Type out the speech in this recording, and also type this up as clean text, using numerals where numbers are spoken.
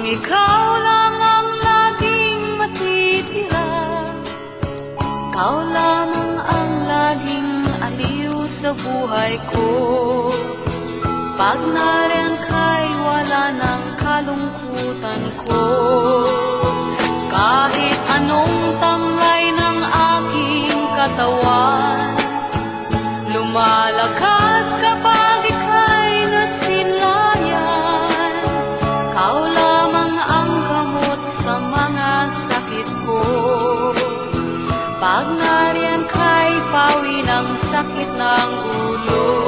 ikaw lang ang laging matitira, ikaw lamang ang laging aliw sa buhay ko. Pag nariyan ka'y wala ng kalungkutan ko. Kahit anong tamlay ng aking katawan, lumalakas kapag ika'y nasilayan. Ikaw lamang ang gamot sa mga sakit ko. Pag nariyan ka'y pawi ng sakit ng ulo.